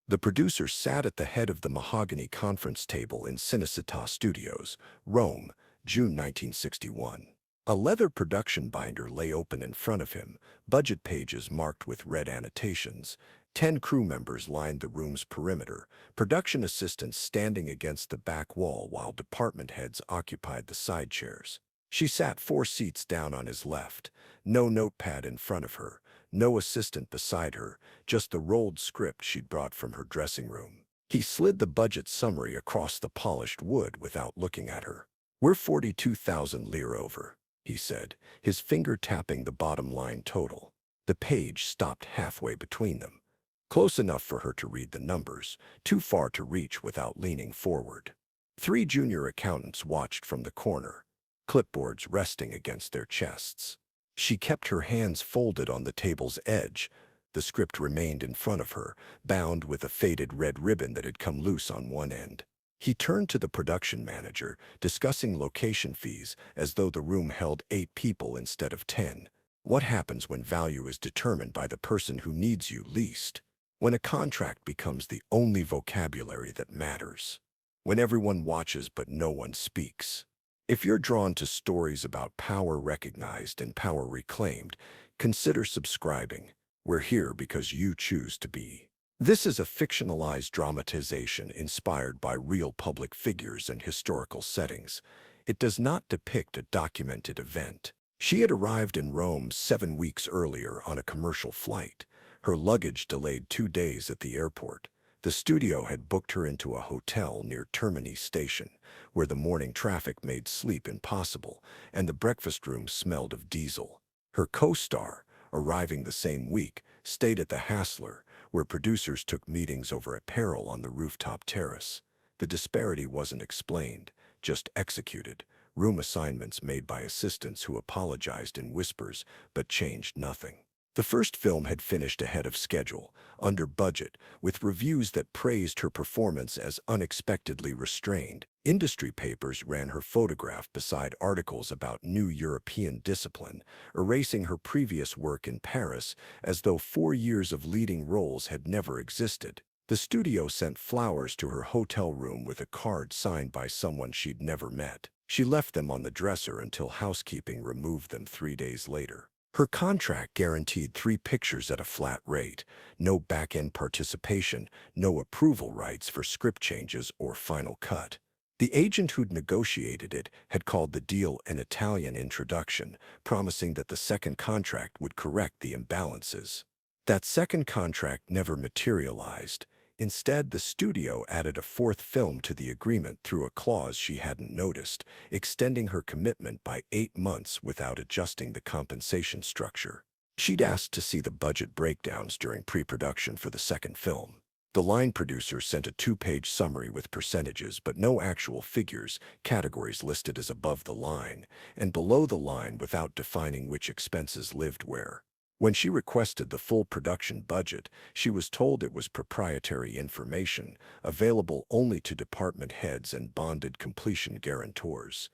The producer sat at the head of the mahogany conference table in Cinecittà Studios, Rome, June 1961. A leather production binder lay open in front of him, budget pages marked with red annotations. 10 crew members lined the room's perimeter, production assistants standing against the back wall while department heads occupied the side chairs. She sat 4 seats down on his left, no notepad in front of her, no assistant beside her, just the rolled script she'd brought from her dressing room. He slid the budget summary across the polished wood without looking at her. "We're 42,000 lire over," he said, his finger tapping the bottom line total. The page stopped halfway between them. Close enough for her to read the numbers, too far to reach without leaning forward. 3 junior accountants watched from the corner, clipboards resting against their chests. She kept her hands folded on the table's edge. The script remained in front of her, bound with a faded red ribbon that had come loose on one end. He turned to the production manager, discussing location fees as though the room held 8 people instead of 10. What happens when value is determined by the person who needs you least? When a contract becomes the only vocabulary that matters? When everyone watches but no one speaks? If you're drawn to stories about power recognized and power reclaimed, consider subscribing. We're here because you choose to be. This is a fictionalized dramatization inspired by real public figures and historical settings. It does not depict a documented event. She had arrived in Rome 7 weeks earlier on a commercial flight. Her luggage delayed 2 days at the airport. The studio had booked her into a hotel near Termini Station, where the morning traffic made sleep impossible, and the breakfast room smelled of diesel. Her co-star, arriving the same week, stayed at the Hassler, where producers took meetings over apparel on the rooftop terrace. The disparity wasn't explained, just executed. Room assignments made by assistants who apologized in whispers, but changed nothing. The first film had finished ahead of schedule, under budget, with reviews that praised her performance as unexpectedly restrained. Industry papers ran her photograph beside articles about new European discipline, erasing her previous work in Paris as though 4 years of leading roles had never existed. The studio sent flowers to her hotel room with a card signed by someone she'd never met. She left them on the dresser until housekeeping removed them 3 days later. Her contract guaranteed 3 pictures at a flat rate, no back-end participation, no approval rights for script changes or final cut. The agent who'd negotiated it had called the deal an Italian introduction, promising that the second contract would correct the imbalances. That second contract never materialized. Instead, the studio added a 4th film to the agreement through a clause she hadn't noticed, extending her commitment by 8 months without adjusting the compensation structure. She'd asked to see the budget breakdowns during pre-production for the second film. The line producer sent a 2-page summary with percentages but no actual figures, categories listed as above the line, and below the line without defining which expenses lived where. When she requested the full production budget, she was told it was proprietary information, available only to department heads and bonded completion guarantors.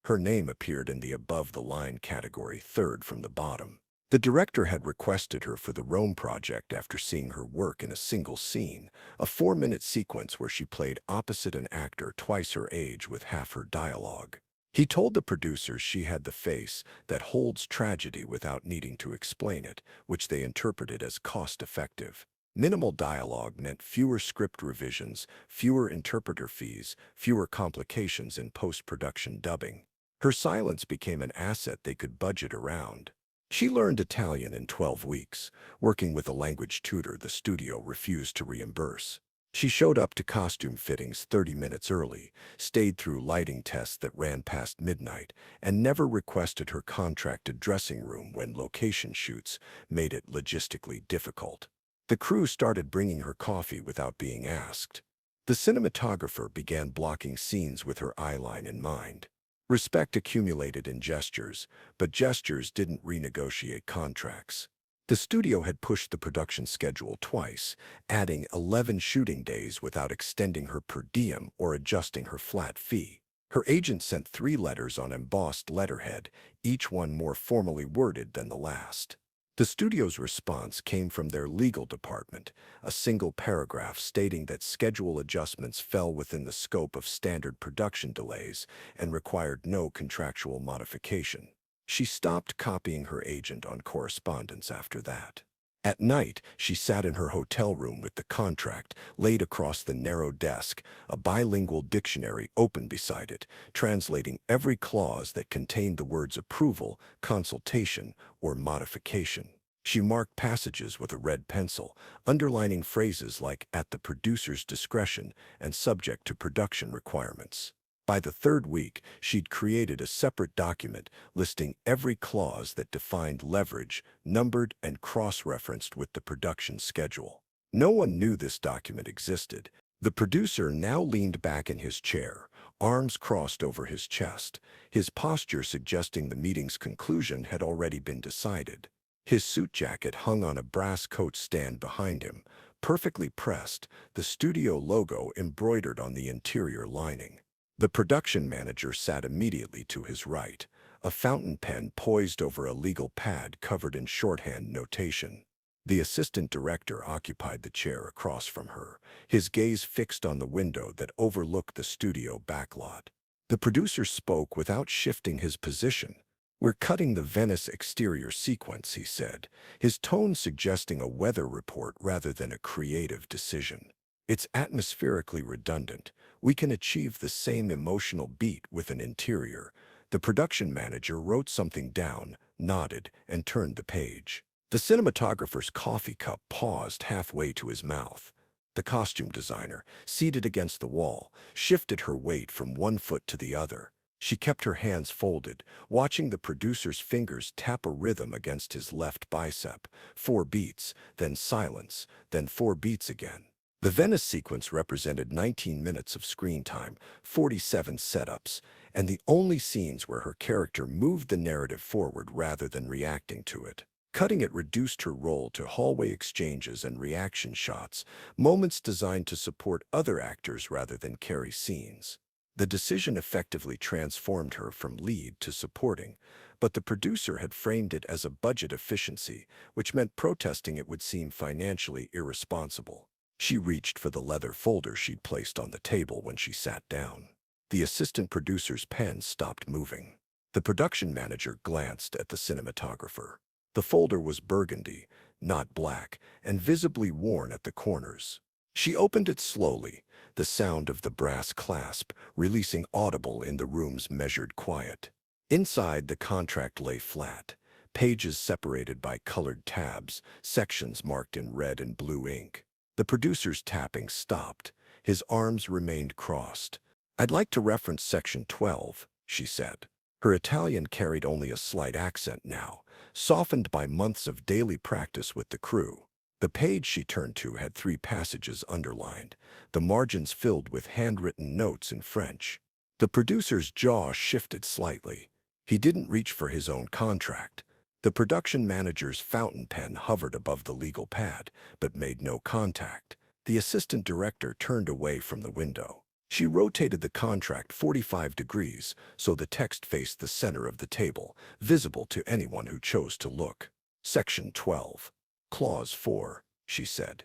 Her name appeared in the above-the-line category, 3rd from the bottom. The director had requested her for the Rome project after seeing her work in a single scene, a 4-minute sequence where she played opposite an actor twice her age with half her dialogue. He told the producers she had the face that holds tragedy without needing to explain it, which they interpreted as cost-effective. Minimal dialogue meant fewer script revisions, fewer interpreter fees, fewer complications in post-production dubbing. Her silence became an asset they could budget around. She learned Italian in 12 weeks, working with a language tutor the studio refused to reimburse. She showed up to costume fittings 30 minutes early, stayed through lighting tests that ran past midnight, and never requested her contracted dressing room when location shoots made it logistically difficult. The crew started bringing her coffee without being asked. The cinematographer began blocking scenes with her eyeline in mind. Respect accumulated in gestures, but gestures didn't renegotiate contracts. The studio had pushed the production schedule twice, adding 11 shooting days without extending her per diem or adjusting her flat fee. Her agent sent 3 letters on embossed letterhead, each one more formally worded than the last. The studio's response came from their legal department, a single paragraph stating that schedule adjustments fell within the scope of standard production delays and required no contractual modification. She stopped copying her agent on correspondence after that. At night, she sat in her hotel room with the contract laid across the narrow desk, a bilingual dictionary open beside it, translating every clause that contained the words approval, consultation, or modification. She marked passages with a red pencil, underlining phrases like at the producer's discretion and subject to production requirements. By the third week, she'd created a separate document listing every clause that defined leverage, numbered and cross-referenced with the production schedule. No one knew this document existed. The producer now leaned back in his chair, arms crossed over his chest, his posture suggesting the meeting's conclusion had already been decided. His suit jacket hung on a brass coat stand behind him, perfectly pressed, the studio logo embroidered on the interior lining. The production manager sat immediately to his right, a fountain pen poised over a legal pad covered in shorthand notation. The assistant director occupied the chair across from her, his gaze fixed on the window that overlooked the studio backlot. The producer spoke without shifting his position. "We're cutting the Venice exterior sequence," he said, his tone suggesting a weather report rather than a creative decision. "It's atmospherically redundant. We can achieve the same emotional beat with an interior." The production manager wrote something down, nodded, and turned the page. The cinematographer's coffee cup paused halfway to his mouth. The costume designer, seated against the wall, shifted her weight from one foot to the other. She kept her hands folded, watching the producer's fingers tap a rhythm against his left bicep. 4 beats, then silence, then 4 beats again. The Venice sequence represented 19 minutes of screen time, 47 setups, and the only scenes where her character moved the narrative forward rather than reacting to it. Cutting it reduced her role to hallway exchanges and reaction shots, moments designed to support other actors rather than carry scenes. The decision effectively transformed her from lead to supporting, but the producer had framed it as a budget efficiency, which meant protesting it would seem financially irresponsible. She reached for the leather folder she'd placed on the table when she sat down. The assistant producer's pen stopped moving. The production manager glanced at the cinematographer. The folder was burgundy, not black, and visibly worn at the corners. She opened it slowly, the sound of the brass clasp releasing audible in the room's measured quiet. Inside, the contract lay flat, pages separated by colored tabs, sections marked in red and blue ink. The producer's tapping stopped. His arms remained crossed. "I'd like to reference section 12, she said. Her Italian carried only a slight accent now, softened by months of daily practice with the crew. The page she turned to had 3 passages underlined, the margins filled with handwritten notes in French. The producer's jaw shifted slightly. He didn't reach for his own contract. The production manager's fountain pen hovered above the legal pad, but made no contact. The assistant director turned away from the window. She rotated the contract 45 degrees so the text faced the center of the table, visible to anyone who chose to look. "Section 12. Clause 4, she said,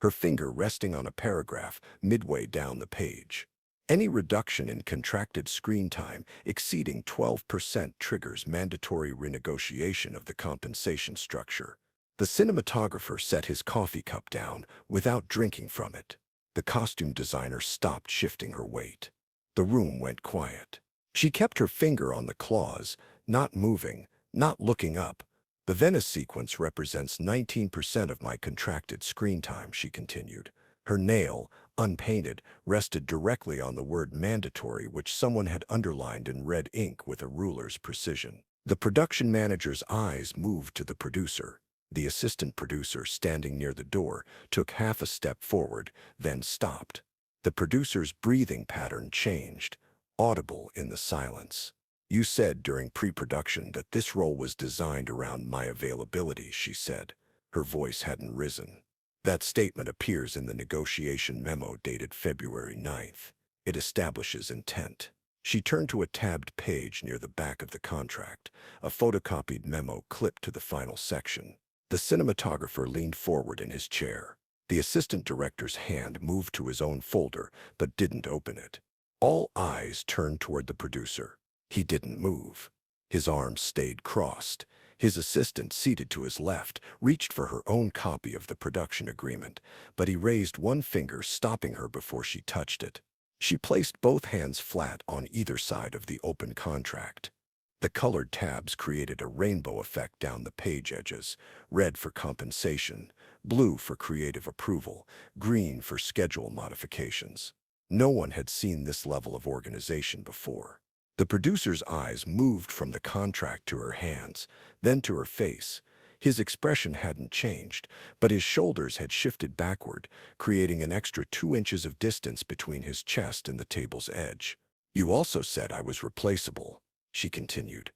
her finger resting on a paragraph midway down the page. "Any reduction in contracted screen time exceeding 12% triggers mandatory renegotiation of the compensation structure." The cinematographer set his coffee cup down without drinking from it. The costume designer stopped shifting her weight. The room went quiet. She kept her finger on the clause, not moving, not looking up. "The Venice sequence represents 19% of my contracted screen time," she continued. Her nail, unpainted, rested directly on the word mandatory, which someone had underlined in red ink with a ruler's precision. The production manager's eyes moved to the producer. The assistant producer, standing near the door, took half a step forward, then stopped. The producer's breathing pattern changed, audible in the silence. "You said during pre-production that this role was designed around my availability," she said. Her voice hadn't risen. "That statement appears in the negotiation memo dated February 9th. It establishes intent." She turned to a tabbed page near the back of the contract, a photocopied memo clipped to the final section. The cinematographer leaned forward in his chair. The assistant director's hand moved to his own folder, but didn't open it. All eyes turned toward the producer. He didn't move. His arms stayed crossed. His assistant, seated to his left, reached for her own copy of the production agreement, but he raised one finger, stopping her before she touched it. She placed both hands flat on either side of the open contract. The colored tabs created a rainbow effect down the page edges: red for compensation, blue for creative approval, green for schedule modifications. No one had seen this level of organization before. The producer's eyes moved from the contract to her hands, then to her face. His expression hadn't changed, but his shoulders had shifted backward, creating an extra 2 inches of distance between his chest and the table's edge. "You also said I was replaceable," she continued,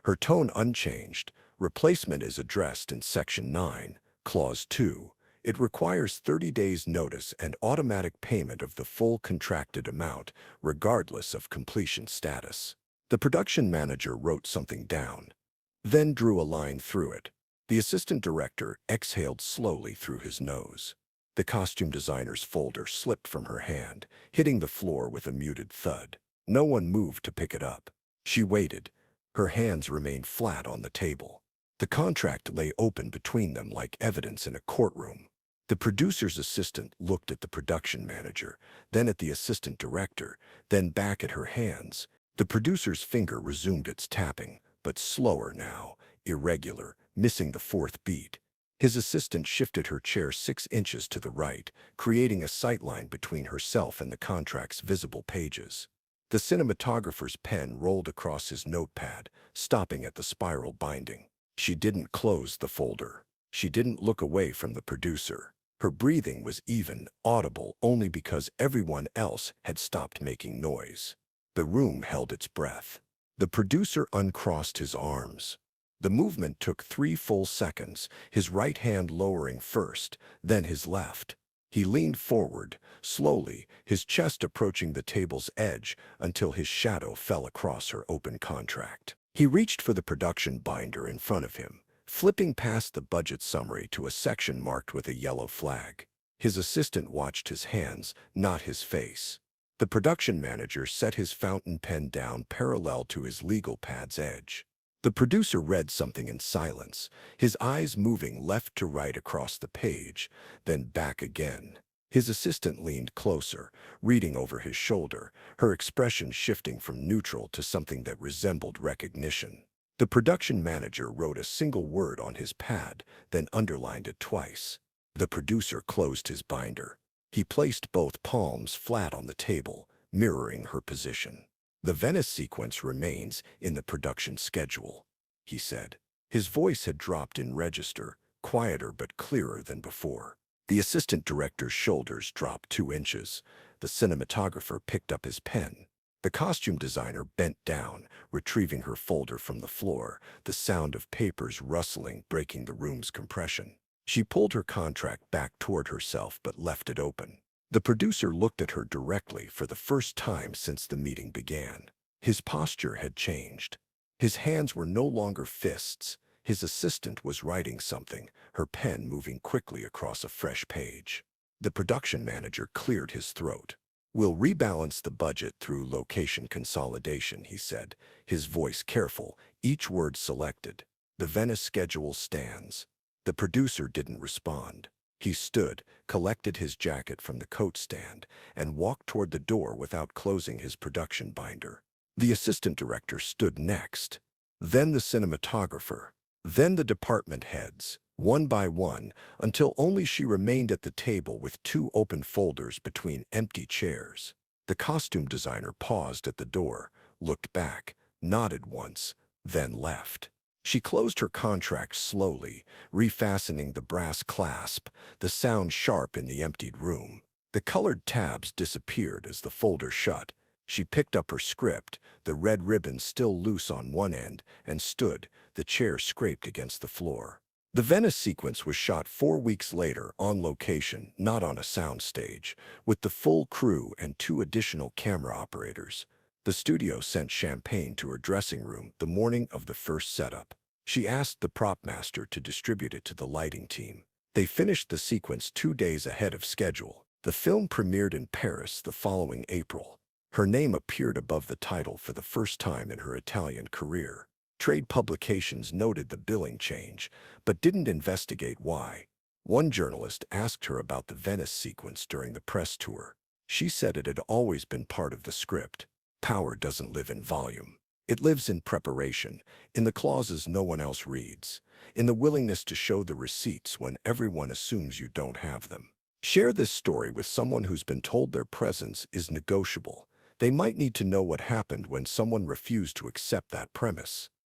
her tone unchanged. "Replacement is addressed in Section 9, Clause 2. It requires 30 days' notice and automatic payment of the full contracted amount, regardless of completion status." The production manager wrote something down, then drew a line through it. The assistant director exhaled slowly through his nose. The costume designer's folder slipped from her hand, hitting the floor with a muted thud. No one moved to pick it up. She waited. Her hands remained flat on the table. The contract lay open between them like evidence in a courtroom. The producer's assistant looked at the production manager, then at the assistant director, then back at her hands. The producer's finger resumed its tapping, but slower now, irregular, missing the fourth beat. His assistant shifted her chair 6 inches to the right, creating a sightline between herself and the contract's visible pages. The cinematographer's pen rolled across his notepad, stopping at the spiral binding. She didn't close the folder. She didn't look away from the producer. Her breathing was even, audible only because everyone else had stopped making noise. The room held its breath. The producer uncrossed his arms. The movement took 3 full seconds, his right hand lowering first, then his left. He leaned forward, slowly, his chest approaching the table's edge until his shadow fell across her open contract. He reached for the production binder in front of him, flipping past the budget summary to a section marked with a yellow flag. His assistant watched his hands, not his face. The production manager set his fountain pen down parallel to his legal pad's edge. The producer read something in silence, his eyes moving left to right across the page, then back again. His assistant leaned closer, reading over his shoulder, her expression shifting from neutral to something that resembled recognition. The production manager wrote a single word on his pad, then underlined it twice. The producer closed his binder. He placed both palms flat on the table, mirroring her position. "The Venice sequence remains in the production schedule," he said. His voice had dropped in register, quieter but clearer than before. The assistant director's shoulders dropped 2 inches. The cinematographer picked up his pen. The costume designer bent down, retrieving her folder from the floor, the sound of papers rustling breaking the room's compression. She pulled her contract back toward herself but left it open. The producer looked at her directly for the first time since the meeting began. His posture had changed. His hands were no longer fists. His assistant was writing something, her pen moving quickly across a fresh page. The production manager cleared his throat. "We'll rebalance the budget through location consolidation," he said, his voice careful, each word selected. "The Venice schedule stands." The producer didn't respond. He stood, collected his jacket from the coat stand, and walked toward the door without closing his production binder. The assistant director stood next, then the cinematographer, then the department heads, one by one, until only she remained at the table with 2 open folders between empty chairs. The costume designer paused at the door, looked back, nodded once, then left. She closed her contract slowly, refastening the brass clasp, the sound sharp in the emptied room. The colored tabs disappeared as the folder shut. She picked up her script, the red ribbon still loose on one end, and stood, the chair scraped against the floor. The Venice sequence was shot 4 weeks later on location, not on a soundstage, with the full crew and 2 additional camera operators. The studio sent champagne to her dressing room the morning of the first setup. She asked the prop master to distribute it to the lighting team. They finished the sequence 2 days ahead of schedule. The film premiered in Paris the following April. Her name appeared above the title for the first time in her Italian career. Trade publications noted the billing change, but didn't investigate why. One journalist asked her about the Venice sequence during the press tour. She said it had always been part of the script. Power doesn't live in volume. It lives in preparation, in the clauses no one else reads, in the willingness to show the receipts when everyone assumes you don't have them. Share this story with someone who's been told their presence is negotiable. They might need to know what happened when someone refused to accept that premise.